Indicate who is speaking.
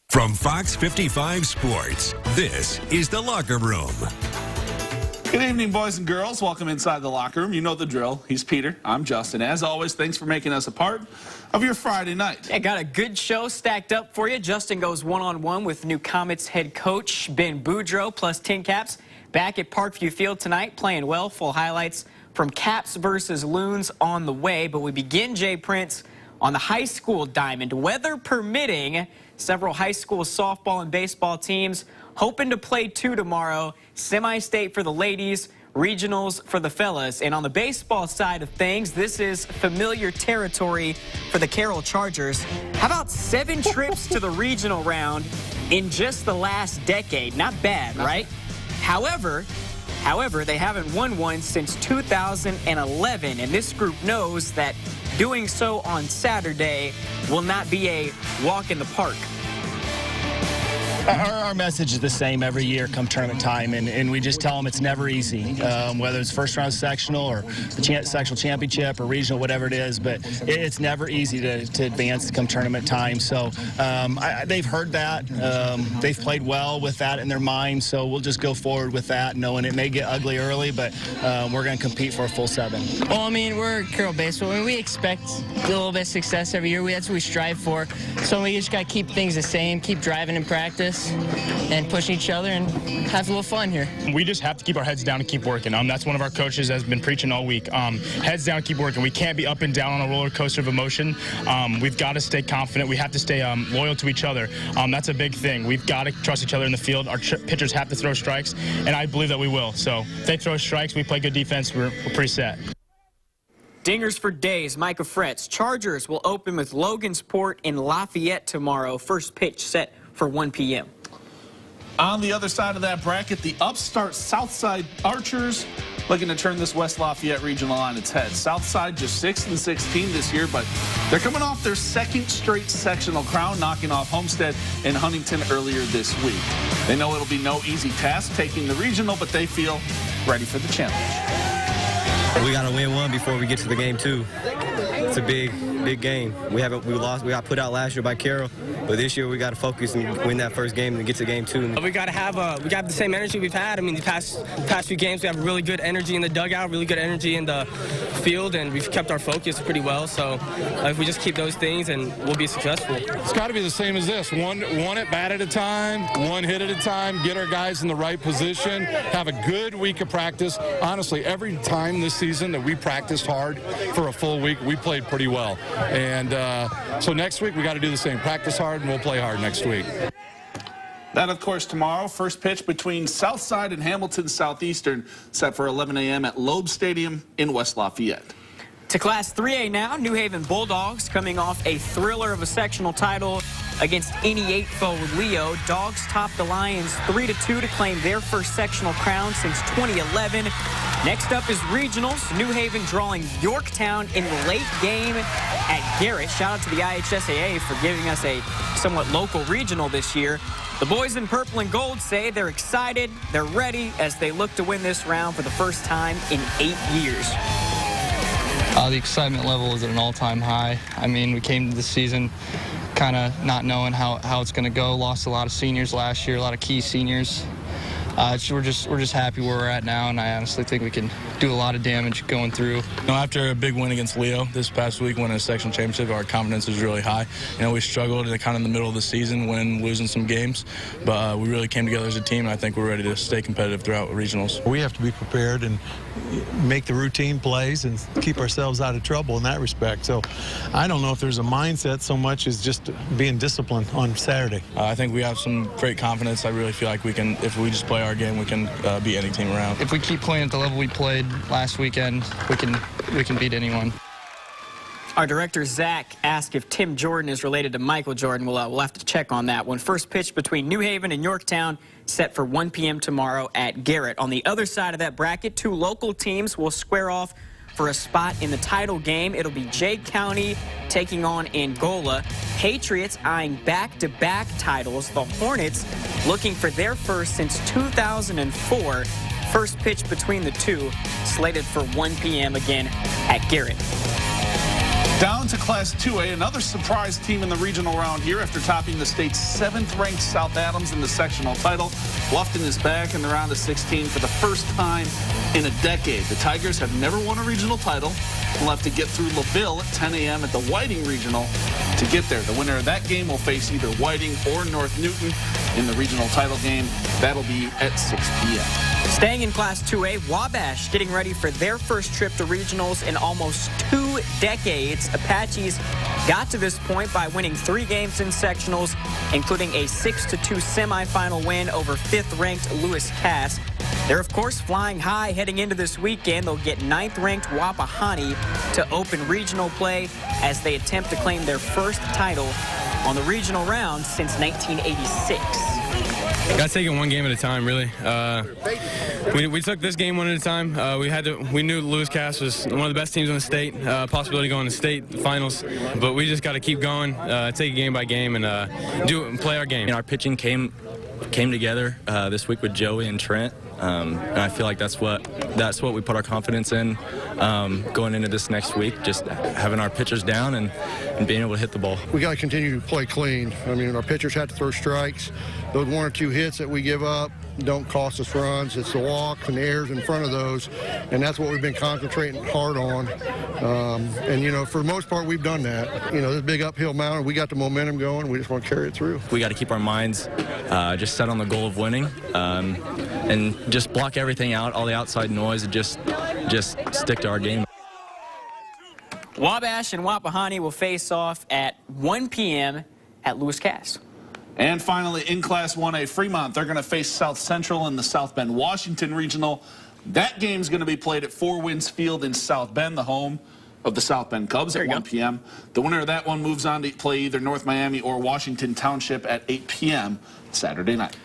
Speaker 1: From Fox 55 Sports, this is The Locker Room.
Speaker 2: Good evening, boys and girls. Welcome inside the locker room. You know the drill. He's Peter. I'm Justin. As always, thanks for making us a part of your Friday night.
Speaker 3: Yeah, got a good show stacked up for you. Justin goes one-on-one with new Comets head coach Ben Boudreau, plus 10 Caps back at Parkview Field tonight, playing well. Full highlights from Caps versus Loons on the way. But we begin, Jay Prince, on the high school diamond. Weather permitting, several high school softball and baseball teams hoping to play two tomorrow. Semi-state for the ladies, regionals for the fellas. And on the baseball side of things, this is familiar territory for the Carroll Chargers. How about 7 trips to the regional round in just the last decade? Not bad, right? However, they haven't won one since 2011, and this group knows that doing so on Saturday will not be a walk in the park.
Speaker 4: Our message is the same every year come tournament time, and we just tell them it's never easy, whether it's first round sectional or the sectional championship or regional, whatever it is, but it's never easy to advance come tournament time. So they've heard that. They've played well with that in their mind, so we'll just go forward with that, knowing it may get ugly early, but we're going to compete for a full 7.
Speaker 5: Well, I mean, we're Carroll baseball. I mean, we expect a little bit of success every year. That's what we strive for. So we just got to keep things the same, keep driving in practice, and pushing each other and have a little fun here.
Speaker 6: We just have to keep our heads down and keep working. That's one of our coaches has been preaching all week. Heads down, keep working. We can't be up and down on a roller coaster of emotion. We've got to stay confident. We have to stay loyal to each other. That's a big thing. We've got to trust each other in the field. Our pitchers have to throw strikes, and I believe that we will. So if they throw strikes, we play good defense, we're pretty set.
Speaker 3: Dingers for days, Micah Fretz. Chargers will open with Logansport in Lafayette tomorrow. First pitch set for 1 p.m.
Speaker 2: On the other side of that bracket, the upstart Southside Archers looking to turn this West Lafayette regional on its head. Southside just 6-16 this year, but they're coming off their second straight sectional crown, knocking off Homestead and Huntington earlier this week. They know it'll be no easy task taking the regional, but they feel ready for the challenge.
Speaker 7: We got to win one before we get to the game 2. It's a big game. We got put out last year by Carroll, but this year we got to focus and win that first game and get to game 2.
Speaker 8: We got to have the same energy we've had. I mean, the past few games we have really good energy in the dugout, really good energy in the field, and we've kept our focus pretty well. So if we just keep those things, and we'll be successful.
Speaker 9: It's got to be the same as this: one at bat at a time, one hit at a time. Get our guys in the right position. Have a good week of practice. Honestly, every time this season that we practiced hard for a full week, we played pretty well. And so next week we got to do the same. Practice hard, and we'll play hard next week.
Speaker 2: That, of course, tomorrow. First pitch between Southside and Hamilton Southeastern, set for 11 a.m. at Loeb Stadium in West Lafayette.
Speaker 3: To Class 3A now, New Haven Bulldogs coming off a thriller of a sectional title against any 8 foe Leo. Dogs topped the Lions 3-2 to claim their first sectional crown since 2011. Next up is regionals. New Haven drawing Yorktown in the late game at Garrett. Shout out to the IHSAA for giving us a somewhat local regional this year. The boys in purple and gold say they're excited, they're ready as they look to win this round for the first time in 8 years.
Speaker 10: The excitement level is at an all-time high. I mean, we came to the season kind of not knowing how it's going to go. Lost a lot of seniors last year, a lot of key seniors. We're just happy where we're at now, and I honestly think we can do a lot of damage going through.
Speaker 6: After a big win against Leo this past week, winning a sectional championship, our confidence is really high. We struggled kind of in the middle of the season when losing some games, but we really came together as a team, and I think we're ready to stay competitive throughout regionals.
Speaker 11: We have to be prepared and make the routine plays and keep ourselves out of trouble in that respect. So I don't know if there's a mindset so much as just being disciplined on Saturday.
Speaker 6: I think we have some great confidence. I really feel like we can, if we just play our game, we can beat any team around.
Speaker 10: If we keep playing at the level we played last weekend, we can beat anyone.
Speaker 3: Our director, Zach, asked if Tim Jordan is related to Michael Jordan. We'll have to check on that one. First pitch between New Haven and Yorktown set for 1 p.m. tomorrow at Garrett. On the other side of that bracket, 2 local teams will square off for a spot in the title game. It'll be Jay County taking on Angola. Patriots eyeing back-to-back titles. The Hornets looking for their first since 2004. First pitch between the two slated for 1 p.m. again at Garrett.
Speaker 2: Down to Class 2A, another surprise team in the regional round here after topping the state's 7th-ranked South Adams in the sectional title. Bluffton is back in the round of 16 for the first time in a decade. The Tigers have never won a regional title. We'll have to get through LaVille at 10 a.m. at the Whiting Regional to get there. The winner of that game will face either Whiting or North Newton in the regional title game. That'll be at 6 p.m.
Speaker 3: Staying in Class 2A, Wabash getting ready for their first trip to regionals in almost 2 decades. Apaches got to this point by winning 3 games in sectionals, including a 6-2 semifinal win over 5th-ranked Lewis Cass. They're, of course, flying high heading into this weekend. They'll get 9th-ranked Wapahani to open regional play as they attempt to claim their first title on the regional round since 1986.
Speaker 8: Got to take it one game at a time, really. We took this game one at a time. We knew Lewis Cass was one of the best teams in the state, possibility going to state finals, but we just got to keep going, take it game by game, and play our game.
Speaker 12: Our pitching came together this week with Joey and Trent, and I feel like that's what we put our confidence in going into this next week, just having our pitchers down and being able to hit the ball.
Speaker 13: We got to continue to play clean. I mean, our pitchers have to throw strikes. Those 1 or 2 hits that we give up don't cost us runs. It's the walks and the errors in front of those, and that's what we've been concentrating hard on. And, for the most part, we've done that. This big uphill mountain, we got the momentum going. We just want to carry it through.
Speaker 12: We got to keep our minds just set on the goal of winning and just block everything out, all the outside noise, and just stick to our game.
Speaker 3: Wabash and Wapahani will face off at 1 p.m. at Lewis Cass.
Speaker 2: And finally, in Class 1A, Fremont, they're going to face South Central in the South Bend, Washington Regional. That game's going to be played at Four Winds Field in South Bend, the home of the South Bend Cubs, at 1 p.m. The winner of that one moves on to play either North Miami or Washington Township at 8 p.m. Saturday night.